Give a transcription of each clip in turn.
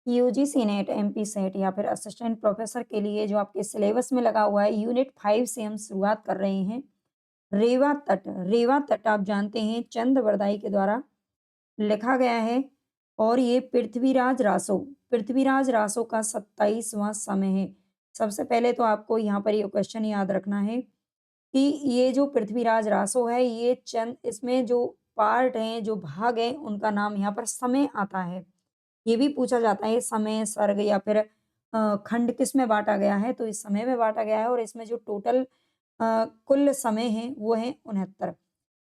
UGC net, MP set या फिर assistant professor के लिए जो आपके सिलेबस में लगा हुआ है, यूनिट 5 से हम शुरुआत कर रहे हैं। रेवा तट, रेवा तट आप जानते हैं चंद बरदाई के द्वारा लिखा गया है और ये पृथ्वीराज रासो का 27वां समय है। सबसे पहले तो आपको यहाँ पर ये क्वेश्चन याद रखना है कि ये जो पृथ्वीराज रासो है, ये चंद इसमें जो पार्ट हैं, जो भाग हैं, उनका नाम यहाँ पर समय आता है। ये भी पूछा जाता है समय, सर्ग या फिर खंड किस में बाँटा गया है, तो इस समय में बाँटा गया है और इसमें जो टोटल कुल समय है वो है 69।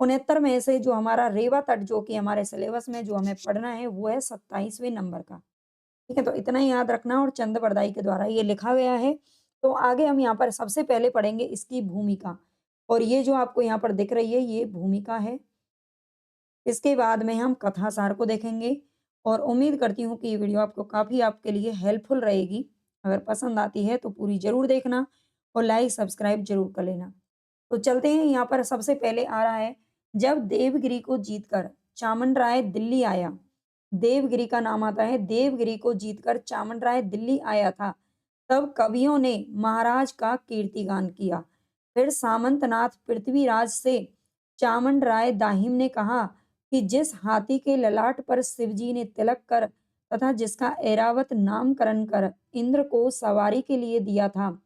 69 में से जो हमारा रेवा तट जो कि हमारे सिलेबस में जो हमें पढ़ना है वो है 27वें नंबर का। ठीक है? तो इतना ही याद रखना और चंद बरदाई के द्वारा ये लिखा गया है। तो आगे हम यहाँ पर सबसे पहले पढ़ेंगे इसकी भूमिका और ये जो आपको यहाँ पर दिख रही है ये भूमिका है। इसके बाद में हम कथा सार को देखेंगे और उम्मीद करती हूँ कि ये वीडियो आपको काफ़ी आपके लिए हेल्पफुल रहेगी। अगर पसंद आती है तो पूरी ज़रूर देखना और लाइक सब्सक्राइब ज़रूर कर लेना। तो चलते हैं यहाँ पर सबसे पहले आ रहा है, जब देवगिरी को जीतकर चामन दिल्ली आया। देवगिरी का नाम आता है, देवगिरी को जीतकर चामन दिल्ली आया था, तब कवियों ने महाराज का कीर्तिगान किया। फिर सामंतनाथ पृथ्वीराज से चामन दाहिम ने कहा कि जिस हाथी के ललाट पर शिवजी ने तिलक कर तथा जिसका ऐरावत नामकरण कर इंद्र को सवारी के लिए दिया था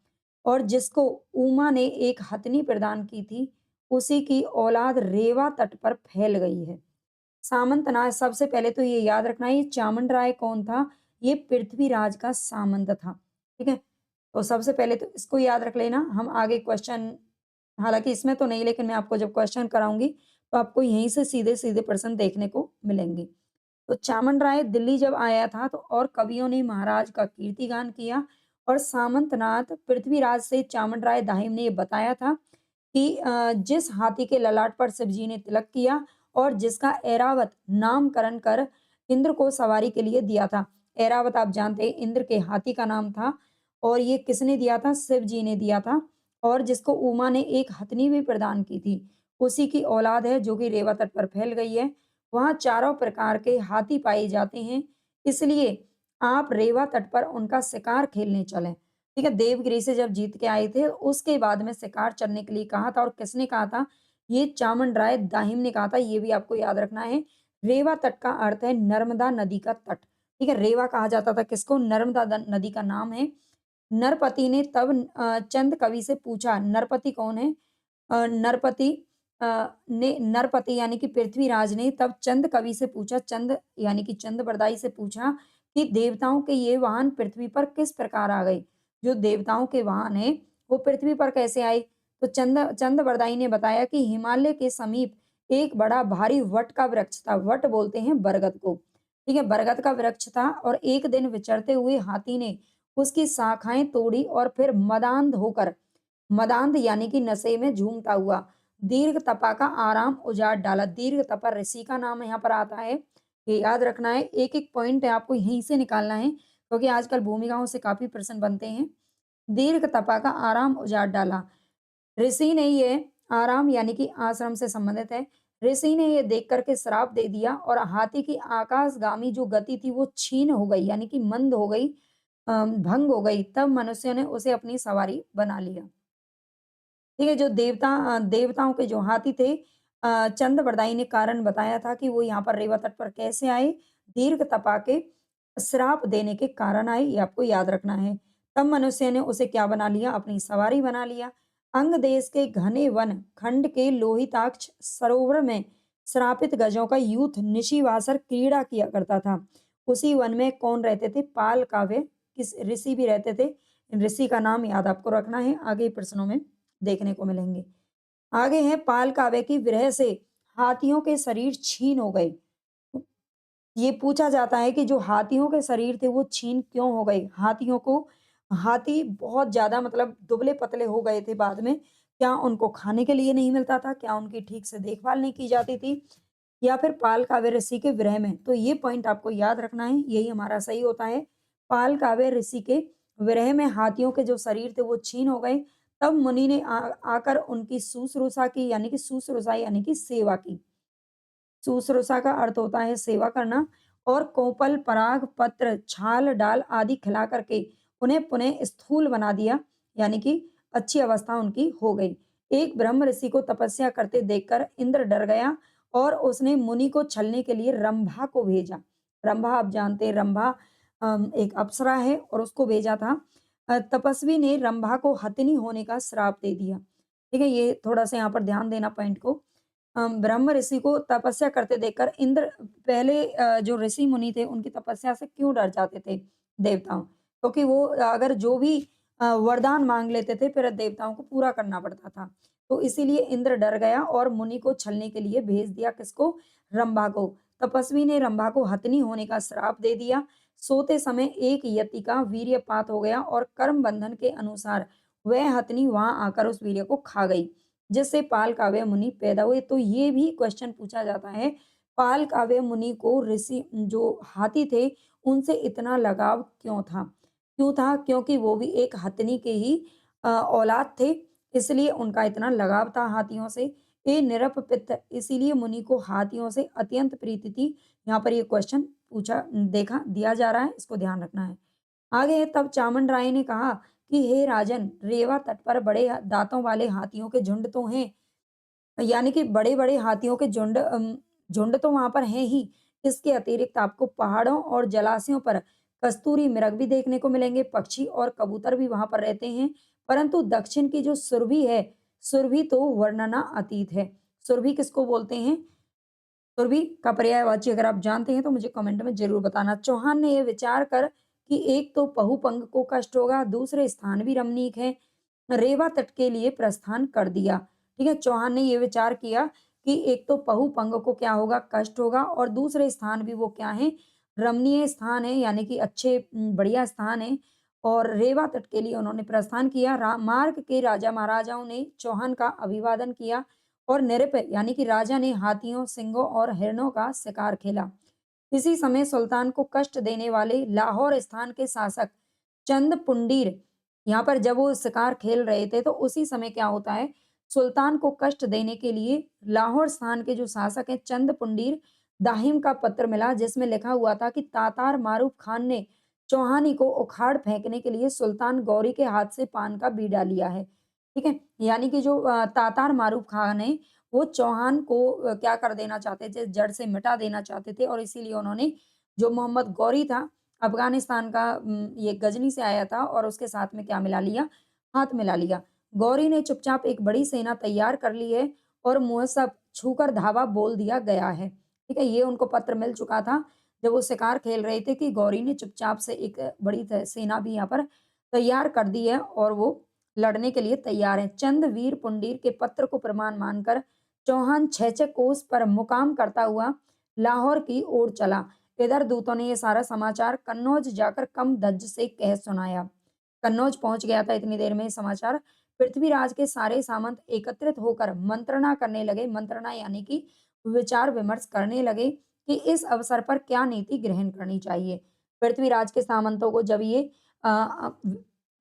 और जिसको उमा ने एक हथनी प्रदान की थी, उसी की औलाद रेवा तट पर फैल गई है। सामंतनाथ, सबसे पहले तो ये याद रखना है, ये चामन कौन था? ये पृथ्वीराज का सामंत था। ठीक है? तो सबसे पहले तो इसको याद रख लेना। हम आगे क्वेश्चन, हालाँकि इसमें तो नहीं, लेकिन मैं आपको जब क्वेश्चन कराऊँगी, तो आपको यहीं से सीधे-सीधे प्रश्न देखने को मिलेंगे। तो चामन दिल्ली जब आया था तो और कवियों ने महाराज का कीर्तिगान किया और सामंतनाथ पृथ्वीराज से चामन दाहिम ने ये बताया था कि जिस हाथी के ललाट पर शिवजी ने तिलक किया और जिसका ऐरावत नामकरण कर इंद्र को सवारी के लिए दिया था। ऐरावत आप जानते हैं इंद्र के हाथी का नाम था और ये किसने दिया था? शिव जी ने दिया था और जिसको उमा ने एक हथनी भी प्रदान की थी। उसी की औलाद है जो कि रेवा तट पर फैल गई है। वहाँ चारों प्रकार के हाथी पाए जाते हैं, इसलिए आप रेवा तट पर उनका शिकार खेलने चलें। ठीक है? देवगिरी से जब जीत के आए थे, उसके बाद में शिकार चलने के लिए कहा था और किसने कहा था? ये चामन दाहिम ने कहा था, ये भी आपको याद रखना है। रेवा तट का अर्थ है नर्मदा नदी का तट। ठीक है? रेवा कहा जाता था किसको? नर्मदा नदी का नाम है। नरपति ने तब चंद कवि से पूछा, नरपति कौन है? नरपति ने नरपति यानी कि पृथ्वीराज ने तब चंद कवि से पूछा, चंद यानी कि चंद बरदाई से पूछा कि देवताओं के ये वाहन पृथ्वी पर किस प्रकार आ गए? जो देवताओं के वाहन हैं, वो पृथ्वी पर कैसे आए? तो चंद बरदाई ने बताया कि हिमालय के समीप एक बड़ा भारी वट का वृक्ष था। वट बोलते हैं बरगद को। ठीक है? बरगद का वृक्ष था और एक दिन विचरते हुए हाथी ने उसकी शाखाएँ तोड़ी और फिर मदांध होकर, मदांध यानी कि नशे में झूमता हुआ, दीर्घ तपा का आराम उजाड़ डाला। दीर्घ तपा ऋषि का नाम यहाँ पर आता है, ये याद रखना है। एक-एक पॉइंट आपको यहीं से निकालना है, क्योंकि आजकल भूमिकाओं से काफ़ी प्रश्न बनते हैं। दीर्घ तपा का आराम उजाड़ डाला। ऋषि ने ये आराम यानी कि आश्रम से संबंधित है। ऋषि ने ये देख कर के श्राप दे दिया और हाथी की आकाशगामी जो गति थी वो क्षीण हो गई यानी कि मंद हो गई, भंग हो गई। तब मनुष्य ने उसे अपनी सवारी बना लिया। ठीक है? जो देवताओं के जो हाथी थे, चंद बरदाई ने कारण बताया था कि वो यहाँ पर रेवा तट पर कैसे आए? दीर्घ तपा के श्राप देने के कारण आए, ये आपको याद रखना है। तब मनुष्य ने उसे क्या बना लिया? अपनी सवारी बना लिया। अंग देश के घने वन खंड के लोहिताक्ष सरोवर में श्रापित गजों का यूथ निशिवासर क्रीड़ा किया करता था। उसी वन में कौन रहते थे? पाल काव्य किस ऋषि भी रहते थे। ऋषि का नाम याद आपको रखना है, आगे प्रश्नों में देखने को मिलेंगे। आगे है, पाल काव्य की विरह से हाथियों के शरीर छीन हो गए। ये पूछा जाता है कि जो हाथियों के शरीर थे वो छीन क्यों हो गए? हाथियों को, हाथी बहुत ज़्यादा मतलब दुबले-पतले हो गए थे बाद में। क्या उनको खाने के लिए नहीं मिलता था? क्या उनकी ठीक से देखभाल नहीं की जाती थी? या फिर पाल काव्य ऋषि के विरह में? तो ये पॉइंट आपको याद रखना है, यही हमारा सही होता है। पाल काव्य ऋषि के विरह में हाथियों के जो शरीर थे वो छीन हो गए। तब मुनि ने आकर उनकी शुश्रूषा की यानी कि शुश्रूषा यानी कि सेवा की। शुश्रूषा का अर्थ होता है सेवा करना और कोपल, पराग, पत्र, छाल, डाल आदि खिला करके उन्हें पुनः स्थूल बना दिया, यानी कि अच्छी अवस्था उनकी हो गई। एक ब्रह्म ऋषि को तपस्या करते देखकर इंद्र डर गया और उसने मुनि को छलने के लिए रंभा को भेजा। रंभा आप जानते हैं, रंभा एक अप्सरा है और उसको भेजा था। तपस्वी ने रंभा को हथिनी होने का श्राप दे दिया। ठीक है, ये थोड़ा-सा यहाँ पर ध्यान देना पॉइंट को। ब्रह्म ऋषि को तपस्या करते देखकर इंद्र पहले जो ऋषि मुनि थे उनकी तपस्या से क्यों डर जाते थे देवताओं? क्योंकि वो अगर जो भी वरदान माँग लेते थे फिर देवताओं को पूरा करना पड़ता था। तो इसीलिए इंद्र डर गया और मुनि को छलने के लिए भेज दिया किसको? रंभा को। तपस्वी ने रंभा को हथिनी होने का श्राप दे दिया। सोते समय एक यति का वीर्यपात हो गया और कर्म बंधन के अनुसार वह हथिनी वहां आकर उस वीर्य को खा गई, जिससे पाल काव्य मुनि पैदा हुए। तो ये भी क्वेश्चन पूछा जाता है, पाल काव्य मुनि को ऋषि जो हाथी थे उनसे इतना लगाव क्यों था? क्यों था? क्योंकि वो भी एक हथिनी के ही औलाद थे, इसलिए उनका इतना लगाव था हाथियों से। ये निरपपित, इसीलिए मुनि को हाथियों से अत्यंत प्रीति थी। यहाँ पर ये क्वेश्चन पूछा देखा दिया जा रहा है, इसको ध्यान रखना है। आगे है, तब चामन राय ने कहा कि हे राजन, रेवा तट पर बड़े दांतों वाले हाथियों के झुंड तो हैं, यानी कि बड़े-बड़े हाथियों के झुंड तो वहाँ पर हैं ही। इसके अतिरिक्त आपको पहाड़ों और जलाशयों पर कस्तूरी मृग भी देखने को मिलेंगे, पक्षी और कबूतर भी वहाँ पर रहते हैं। परंतु दक्षिण की जो सुरभि है, सुरभि तो वर्णनातीत है। सुरभि किसको बोलते हैं? सुरभि का पर्यायवाची अगर आप जानते हैं तो मुझे कमेंट में ज़रूर बताना। चौहान ने ये विचार कर कि एक तो पहुपंग को कष्ट होगा, दूसरे स्थान भी रमणीक है, रेवा तट के लिए प्रस्थान कर दिया। ठीक है, चौहान ने ये विचार किया कि एक तो पहुपंग को क्या होगा? कष्ट होगा और दूसरे स्थान भी वो क्या है? रमणीय स्थान है, यानी कि अच्छे बढ़िया स्थान है और रेवा तट के लिए उन्होंने प्रस्थान किया। मार्ग के राजा महाराजाओं ने चौहान का अभिवादन किया और नृप यानी कि राजा ने हाथियों, सिंहों और हिरणों का शिकार खेला। इसी समय सुल्तान को कष्ट देने वाले लाहौर स्थान के शासक चंद पुंडीर, यहाँ पर जब वो शिकार खेल रहे थे तो उसी समय क्या होता है, सुल्तान को कष्ट देने के लिए लाहौर स्थान के जो शासक हैं चंद पुंडीर, दाहिम का पत्र मिला जिसमें लिखा हुआ था कि तातार मारूफ खान ने चौहानी को उखाड़ फेंकने के लिए सुल्तान गौरी के हाथ से पान का बीड़ा लिया है। ठीक है, यानी कि जो तातार मारूफ खान है वो चौहान को क्या कर देना चाहते थे, जड़ से मिटा देना चाहते थे और इसीलिए उन्होंने जो मोहम्मद गौरी था, अफ़गानिस्तान का ये गजनी से आया था और उसके साथ में क्या मिला लिया? हाथ मिला लिया। गौरी ने चुपचाप एक बड़ी सेना तैयार कर ली है और मुहस्सब छूकर धावा बोल दिया गया है। ठीक है, ये उनको पत्र मिल चुका था जब वो शिकार खेल रहे थे कि गौरी ने चुपचाप से एक बड़ी सेना भी यहाँ पर तैयार कर दी है और वो लड़ने के लिए तैयार हैं। चंद वीर पुंडीर के पत्र को प्रमाण मानकर चौहान 6-6 कोस पर मुकाम करता हुआ लाहौर की ओर चला। इधर दूतों ने ये सारा समाचार कन्नौज जाकर कम धज्ज से कह सुनाया। कन्नौज पहुंच गया था इतनी देर में ये समाचार। पृथ्वीराज के सारे सामंत एकत्रित होकर मंत्रणा करने लगे। मंत्रणा यानी कि विचार विमर्श करने लगे कि इस अवसर पर क्या नीति ग्रहण करनी चाहिए। पृथ्वीराज के सामंतों को जब ये अ, अ,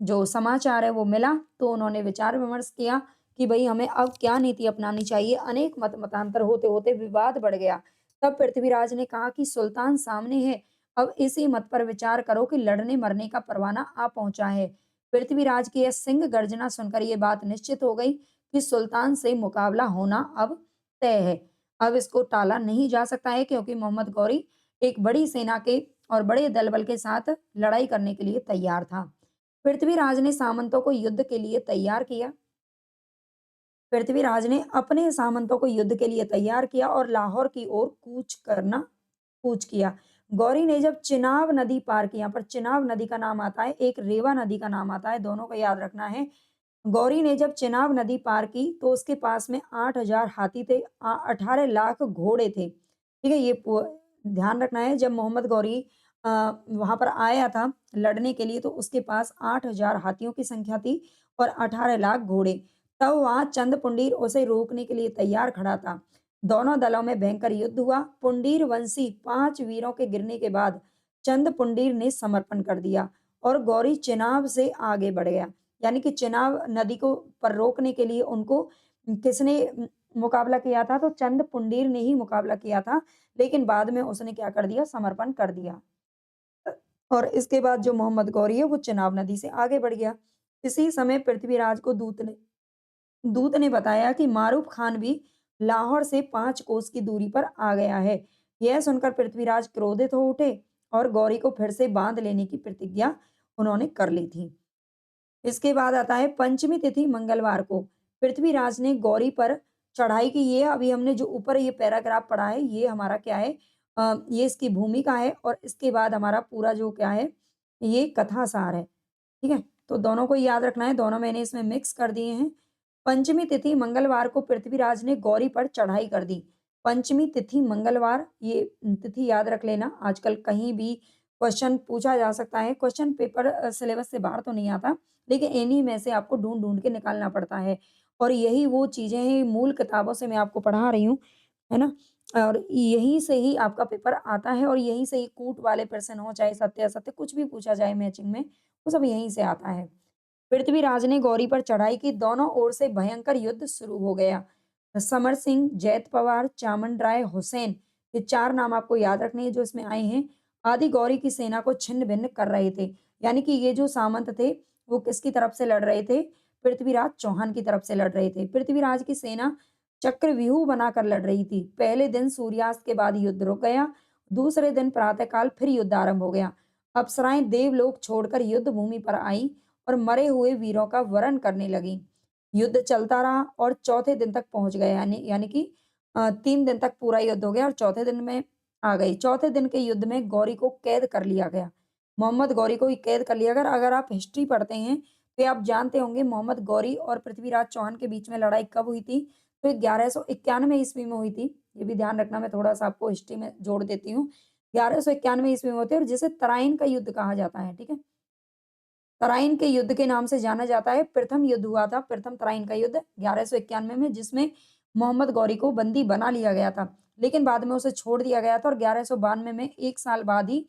जो समाचार है वो मिला तो उन्होंने विचार विमर्श किया कि भई हमें अब क्या नीति अपनानी चाहिए। अनेक मत मतांतर होते-होते विवाद बढ़ गया। तब पृथ्वीराज ने कहा कि सुल्तान सामने है, अब इसी मत पर विचार करो कि लड़ने-मरने का परवाना आ पहुँचा है। पृथ्वीराज की यह सिंह गर्जना सुनकर ये बात निश्चित हो गई कि सुल्तान से मुकाबला होना अब तय है। अब इसको टाला नहीं जा सकता है क्योंकि मोहम्मद गौरी एक बड़ी सेना के और बड़े दल-बल के साथ लड़ाई करने के लिए तैयार था। पृथ्वीराज ने सामंतों को युद्ध के लिए तैयार किया। पृथ्वीराज ने अपने सामंतों को युद्ध के लिए तैयार किया और लाहौर की ओर कूच किया। गौरी ने जब चिनाब नदी पार की, यहाँ पर चिनाब नदी का नाम आता है, एक रेवा नदी का नाम आता है, दोनों को याद रखना है। गौरी ने जब चिनाब नदी पार की तो उसके पास में 8,000 हाथी थे, 18 लाख घोड़े थे। ठीक है, ये ध्यान रखना है जब मोहम्मद गौरी वहां पर आया था लड़ने के लिए तो उसके पास 8,000 हाथियों की संख्या थी और 18 लाख घोड़े। तब वहां चंद पुंडीर उसे रोकने के लिए तैयार खड़ा था। दोनों दलों में भयंकर युद्ध हुआ। पुंडीर वंशी 5 वीरों के गिरने के बाद चंद पुंडीर ने समर्पण कर दिया और गौरी चिनाब से आगे बढ़ गया। यानी कि चिनाब नदी को पर रोकने के लिए उनको किसने मुकाबला किया था, तो चंद पुंडीर ने ही मुकाबला किया था, लेकिन बाद में उसने क्या कर दिया, समर्पण कर दिया। और इसके बाद जो मोहम्मद गौरी है, वो चिनाब नदी से आगे बढ़ गया। इसी समय पृथ्वीराज को दूत ने बताया कि मारूफ खान भी लाहौर से 5 कोस की दूरी पर आ गया है। यह सुनकर पृथ्वीराज क्रोधित हो उठे और गौरी को फिर से बांध लेने की प्रतिज्ञा उन्होंने कर ली थी। इसके बाद आता है पंचमी तिथि मंगलवार को पृथ्वीराज ने गौरी पर चढ़ाई की। ये अभी हमने जो ऊपर ये पैराग्राफ पढ़ा है, ये हमारा क्या है, ये इसकी भूमिका है और इसके बाद हमारा पूरा जो क्या है, ये कथा सार है। ठीक है? तो दोनों को याद रखना है, दोनों मैंने इसमें मिक्स कर दिए हैं। पंचमी तिथि मंगलवार को पृथ्वीराज ने गौरी पर चढ़ाई कर दी। पंचमी तिथि मंगलवार, ये तिथि याद रख लेना। आजकल कहीं भी क्वेश्चन पूछा जा सकता है। क्वेश्चन पेपर सिलेबस से बाहर तो नहीं आता, लेकिन इन्हीं में से आपको ढूँढ-ढूँढ के निकालना पड़ता है। और यही वो चीज़ें हैं, मूल किताबों से मैं आपको पढ़ा रही हूँ, है ना? और यहीं से ही आपका पेपर आता है और यहीं से ही कूट वाले प्रश्न हो, चाहे सत्य-असत्य कुछ भी पूछा जाए मैचिंग में, वो सब यहीं से आता है। पृथ्वीराज ने गौरी पर चढ़ाई की, दोनों ओर से भयंकर युद्ध शुरू हो गया। समर सिंह, जैत पवार, चामन राय, हुसैन, ये 4 नाम आपको याद रखने हैं जो इसमें आए हैं। आदि गौरी की सेना को छिन्न-भिन्न कर रहे थे। यानी कि ये जो सामंत थे, वो किसकी तरफ से लड़ रहे थे? पृथ्वीराज चौहान की तरफ से लड़ रहे थे। पृथ्वीराज की सेना चक्रव्यूह बनाकर लड़ रही थी। पहले दिन सूर्यास्त के बाद युद्ध रुक गया। दूसरे दिन प्रातःकाल फिर युद्ध आरंभ हो गया। अप्सराएँ देवलोक छोड़कर युद्ध भूमि पर आईं और मरे हुए वीरों का वरण करने लगीं। युद्ध चलता रहा और चौथे दिन तक पहुँच गए, यानी यानी कि 3 दिन तक पूरा युद्ध हो गया और चौथे दिन में आ गई। चौथे दिन के युद्ध में गौरी को कैद कर लिया गया। मोहम्मद गौरी को ही कैद कर लिया गया। अगर आप हिस्ट्री पढ़ते हैं, तो आप जानते होंगे मोहम्मद गौरी और पृथ्वीराज चौहान के बीच में लड़ाई कब हुई थी? तो 1191 ईस्वी में हुई थी। ये भी ध्यान रखना, मैं थोड़ा-सा आपको हिस्ट्री में जोड़ देती हूँ। 1191 ईस्वी में होती है और जिसे तराइन का युद्ध कहा जाता है, ठीक है? तराइन के युद्ध के नाम से जाना जाता है। प्रथम युद्ध हुआ था, प्रथम तराइन का युद्ध 1191 में, जिसमें मोहम्मद गौरी को बंदी बना लिया गया था। लेकिन बाद में उसे छोड़ दिया गया था और 1192 में 1 साल बाद ही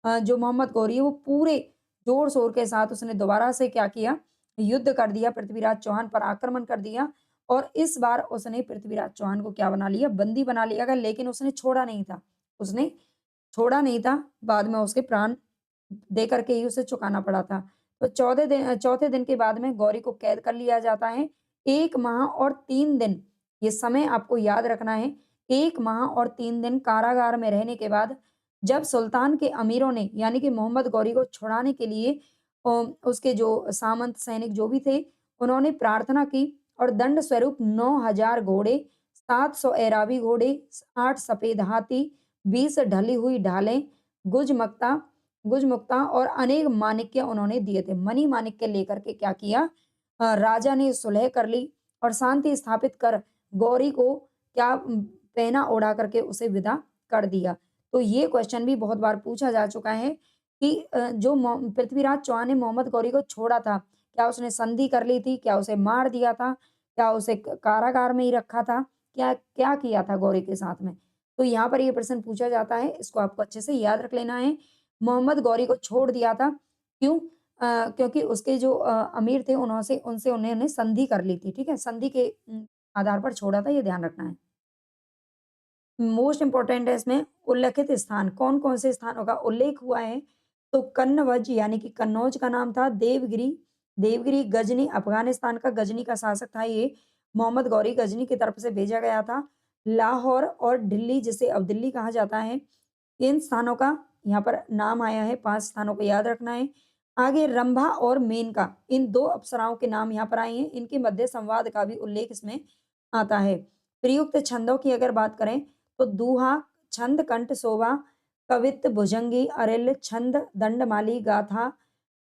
जो मोहम्मद गौरी है, वो पूरे जोर-शोर के साथ उसने दोबारा से क्या किया, युद्ध कर दिया, पृथ्वीराज चौहान पर आक्रमण कर दिया और इस बार उसने पृथ्वीराज चौहान को क्या बना लिया, बंदी बना लिया गया, लेकिन उसने छोड़ा नहीं था। उसने छोड़ा नहीं था, बाद में उसके प्राण दे कर के ही उसे चुकाना पड़ा था। तो चौथे दिन के बाद में गौरी को कैद कर लिया जाता है। 1 माह और 3 दिन, ये समय आपको याद रखना है। 1 माह और 3 दिन कारागार में रहने के बाद जब सुल्तान के अमीरों ने, यानी कि मोहम्मद गौरी को छुड़ाने के लिए उसके जो सामंत सैनिक जो भी थे, उन्होंने प्रार्थना की और दंड स्वरूप 9000 घोड़े, 700 एरावी घोड़े, 8 सफ़ेद हाथी, 20 ढली हुई ढालें, गुज गुजमुक्ता और अनेक माणिक्य उन्होंने दिए थे। मणि-माणिक्य लेकर के क्या किया, राजा ने सुलह कर ली और शांति स्थापित कर गौरी को क्या पहना ओढ़ा करके उसे विदा कर दिया। तो ये क्वेश्चन भी बहुत बार पूछा जा चुका है कि जो पृथ्वीराज चौहान ने मोहम्मद गौरी को छोड़ा था, क्या उसने संधि कर ली थी? क्या उसे मार दिया था? क्या उसे क कारागार में ही रखा था? क्या क्या किया था गौरी के साथ में? तो यहाँ पर ये प्रश्न पूछा जाता है, इसको आपको अच्छे से याद रख लेना है। मोहम्मद गौरी को छोड़ दिया था, क्यों? क्योंकि उसके जो अमीर थे उनसे उन्होंने संधि कर ली थी, ठीक है? संधि के आधार पर छोड़ा था, ये ध्यान रखना है। मोस्ट इम्पोर्टेंट है इसमें उल्लेखित स्थान, कौन-कौन से स्थानों का उल्लेख हुआ है? तो कन्नौज, यानी कि कन्नौज का नाम था, देवगिरी गजनी, अफ़गानिस्तान का गजनी का शासक था ये। मोहम्मद गौरी गजनी की तरफ से भेजा गया था। लाहौर और दिल्ली, जिसे अब दिल्ली कहा जाता है, इन स्थानों का यहाँ पर नाम आया है, 5 स्थानों को याद रखना है। आगे रंभा और मेनका, इन 2 अप्सराओं के नाम यहाँ पर आए हैं, इनके मध्य संवाद का भी उल्लेख इसमें आता है। प्रयुक्त छंदों की अगर बात करें, तो दूहा, छंद कंठ शोभा, कवित्त भुजंगी, अरिल, छंद दंडमाली, गाथा,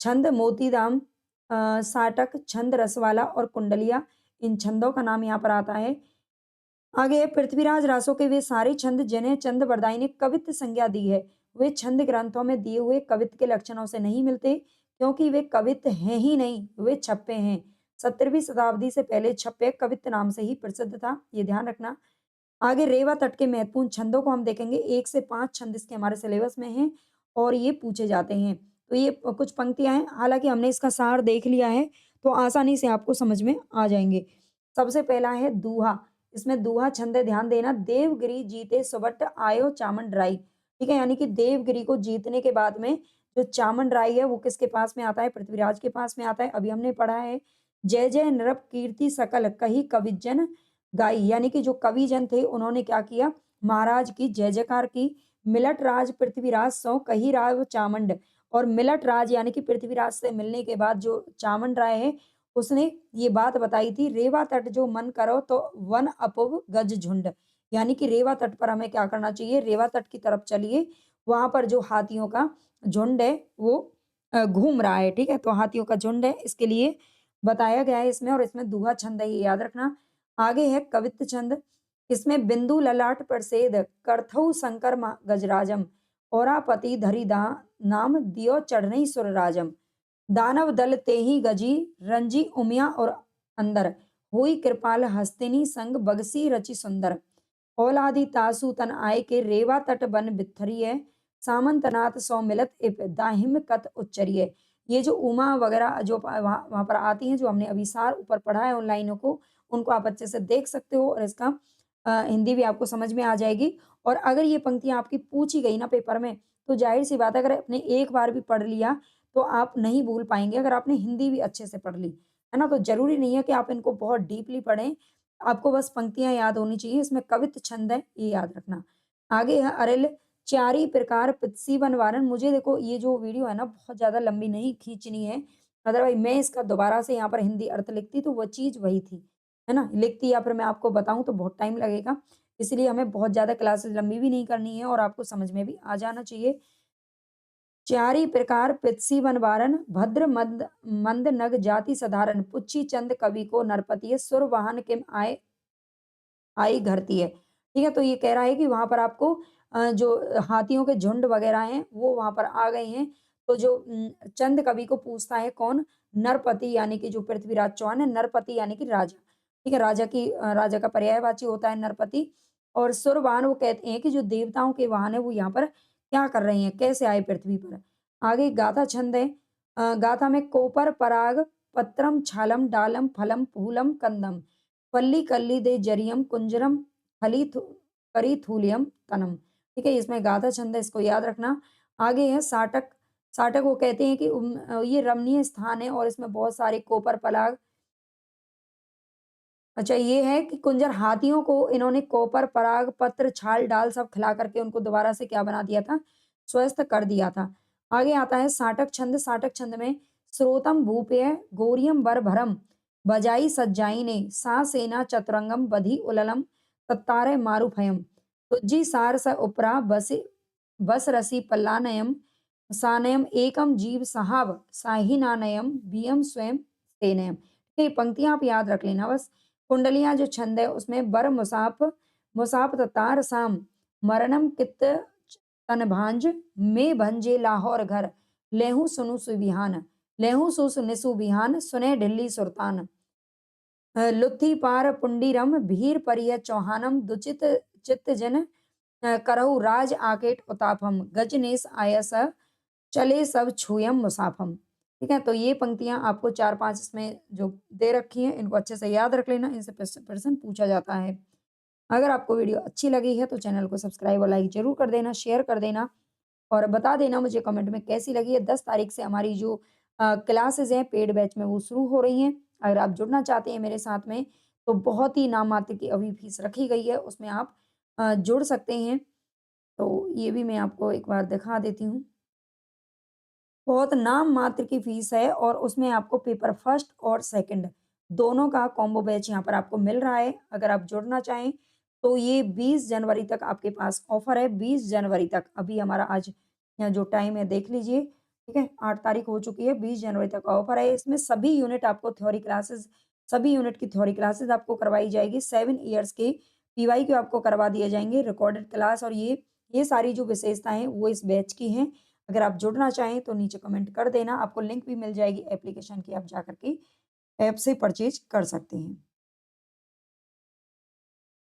छंद मोतीराम, साटक, छंद रसवाला और कुंडलिया, इन छंदों का नाम यहाँ पर आता है। आगे है पृथ्वीराज रासो के वे सारे छंद जिन्हें चंद बरदाई ने कवित्त संज्ञा दी है, वे छंद ग्रंथों में दिए हुए कवित्त के लक्षणों से नहीं मिलते, क्योंकि वे कवित्त हैं ही नहीं, वे छप्पे हैं। 17वीं शताब्दी से पहले छप्पे कवित्त नाम से ही प्रसिद्ध था, ये ध्यान रखना। आगे रेवा तट के महत्वपूर्ण छंदों को हम देखेंगे, 1 से 5 छंद इसके हमारे सिलेबस में हैं और ये पूछे जाते हैं। तो ये कुछ पंक्तियाँ हैं, हालाँकि हमने इसका सार देख लिया है, तो आसानी से आपको समझ में आ जाएँगे। सबसे पहला है दूहा, इसमें दूहा छंद है, ध्यान देना। देवगिरी जीते सुबट आयो चामंडराई, ठीक है? यानी कि देवगिरी को जीतने के बाद में जो चामंडराई है वो किसके पास में आता है? पृथ्वीराज के पास में आता है। अभी हमने पढ़ा है, जय जय नृप कीर्ति सकल कही कविजन गाई, यानी कि जो कविजन थे उन्होंने क्या किया? महाराज की जय जयकार की। मिलट राज पृथ्वीराज सो कही राव चामंड, और मिलट राज यानी कि पृथ्वीराज से मिलने के बाद जो चामंड राय है उसने ये बात बताई थी, रेवा तट जो मन करो तो वन अपुव गज झुंड, यानी कि रेवा तट पर हमें क्या करना चाहिए? रेवा तट की तरफ चलिए, वहां पर जो हाथियों का झुंड है वो घूम रहा है, ठीक है? तो हाथियों का झुंड है, इसके लिए बताया गया है इसमें, और इसमें दूहा छंद है, ये याद रखना। आगे है कवित्त छंद, इसमें बिंदु ललाट प्रसेद करथऊ शंकर गजराजम, औरापति धरिदा नाम दियो चढ़नई सुरराजम, दानव दल तेहि गजी रंजी उमिया और अंदर, हुई कृपाल हस्तिनी संग बगसी रचि सुंदर, औलादि तासु तन आय के रेवा तट बन बिथरिय, सामंतनाथ सौ मिलत इप दाहिम कत उच्चरिय। ये जो उमा वगैरह जो वहां पर आती हैं, जो हमने अभी सार ऊपर पढ़ा है उन लाइनों को, उनको आप अच्छे से देख सकते हो, और इसका हिंदी भी आपको समझ में आ जाएगी। और अगर ये पंक्तियां आपकी पूछी गई ना पेपर में, तो जाहिर सी बात है, अगर आपने एक बार भी पढ़ लिया तो आप नहीं भूल पाएंगे, अगर आपने हिंदी भी अच्छे से पढ़ ली, है ना? तो जरूरी नहीं है कि आप इनको बहुत डीपली पढ़ें, आपको बस पंक्तियां याद होनी चाहिए। इसमें कवित्त छंद है, ये याद रखना। आगे है अरिल चारी प्रकार पितसी बनवारन। मुझे देखो ये जो वीडियो है ना बहुत ज्यादा लंबी नहीं खींचनी है, अदरवाइज मैं इसका दोबारा से यहाँ पर हिंदी अर्थ लिखती तो वो चीज वही थी, है ना? लिखती या फिर मैं आपको बताऊं तो बहुत टाइम लगेगा, इसलिए हमें बहुत ज्यादा क्लासेस लंबी भी नहीं करनी है और आपको समझ में भी आ जाना चाहिए। चारि प्रकार पितसी बनवारन भद्र मंद मंद नग जाति साधारण, पुच्छी चंद कवि को नरपतिय सुर वाहन किम आए आई घरती है। ठीक है? तो ये कह रहा है कि वहाँ पर आपको जो हाथियों के झुंड वगैरह हैं, वो वहाँ पर आ गए हैं। तो जो चंद कवि को पूछता है कौन? नरपति, यानी कि जो पृथ्वीराज चौहान है, नरपति यानी कि राजा। ठीक है? राजा का पर्यायवाची होता है नरपति। और सुरवाहन वो कहते हैं कि जो देवताओं के वाहन है वो यहाँ पर क्या कर रहे हैं? कैसे आए पृथ्वी पर? आगे गाथा छंद है। गाथा में कोपर पराग पत्रम छालम डालम फलम फूलम कंदम पल्ली कल्ली दे जरियम कुंजरम फली करीथूलियम तनम। ठीक है? इसमें गाथा छंद है, इसको याद रखना। आगे है साटक। साटक वो कहते हैं कि ये रमणीय स्थान है और इसमें बहुत सारे कोपर पराग, अच्छा ये है कि कुंजर हाथियों को इन्होंने कोपर पराग पत्र छाल डाल सब खिला करके उनको दोबारा से क्या बना दिया था? स्वस्थ कर दिया था। आगे आता है साटक छंद। साटक छंद में स्रोतम भूपेय गौरियम बर भरम बजाई सज्जाई ने सा सेना चतुरंगम बधी उललम तत्तारे मारुफयम तुज्जी सार स उपरा बस रसी पल्लानयम सानयम एकम जीव सहाव साहिनानयम बियम स्वयं सेनयम। ये पंक्तियां आप याद रख लेना बस। कुंडलियां जो छंद है उसमें बर मुसाफ मुसाफ तार साम मरणम कित तन भांज में भंजे लाहौर घर लेहू सुनु सुबिहान लेहू सुनिसु बिहान सुने ढिल्ली सुल्तान लुत्थी पार पुंडीरम भीर परिय चौहानम दुचित चित्त जन करहु राज आकेट उतापम गजनेस आयस चले सब छुयम मुसाफम। ठीक है? तो ये पंक्तियां आपको 4-5 इसमें जो दे रखी हैं इनको अच्छे से याद रख लेना, इनसे प्रश्न पूछा जाता है। अगर आपको वीडियो अच्छी लगी है तो चैनल को सब्सक्राइब और लाइक ज़रूर कर देना, शेयर कर देना और बता देना मुझे कमेंट में कैसी लगी है। 10 तारीख से हमारी जो क्लासेज़ हैं पेड बैच में वो शुरू हो रही हैं। अगर आप जुड़ना चाहते हैं मेरे साथ में तो बहुत ही नाम मात्र की अभी फीस रखी गई है, उसमें आप जुड़ सकते हैं। तो ये भी मैं आपको एक बार दिखा देती हूँ। बहुत नाम मात्र की फीस है और उसमें आपको पेपर फर्स्ट और सेकंड दोनों का कॉम्बो बैच यहाँ पर आपको मिल रहा है। अगर आप जुड़ना चाहें तो ये 20 जनवरी तक आपके पास ऑफर है। 20 जनवरी तक, अभी हमारा आज यहाँ जो टाइम है देख लीजिए, ठीक है? 8 तारीख हो चुकी है, 20 जनवरी तक ऑफर है। इसमें सभी यूनिट की थ्योरी क्लासेस आपको करवाई जाएगी। 7 इयर्स के पीवाईक्यू आपको करवा दिए जाएंगे, रिकॉर्डेड क्लास, और ये सारी जो विशेषताएं हैं वो इस बैच की हैं। अगर आप जुड़ना चाहें तो नीचे कमेंट कर देना, आपको लिंक भी मिल जाएगी एप्लीकेशन की, आप जाकर के ऐप से परचेज कर सकते हैं।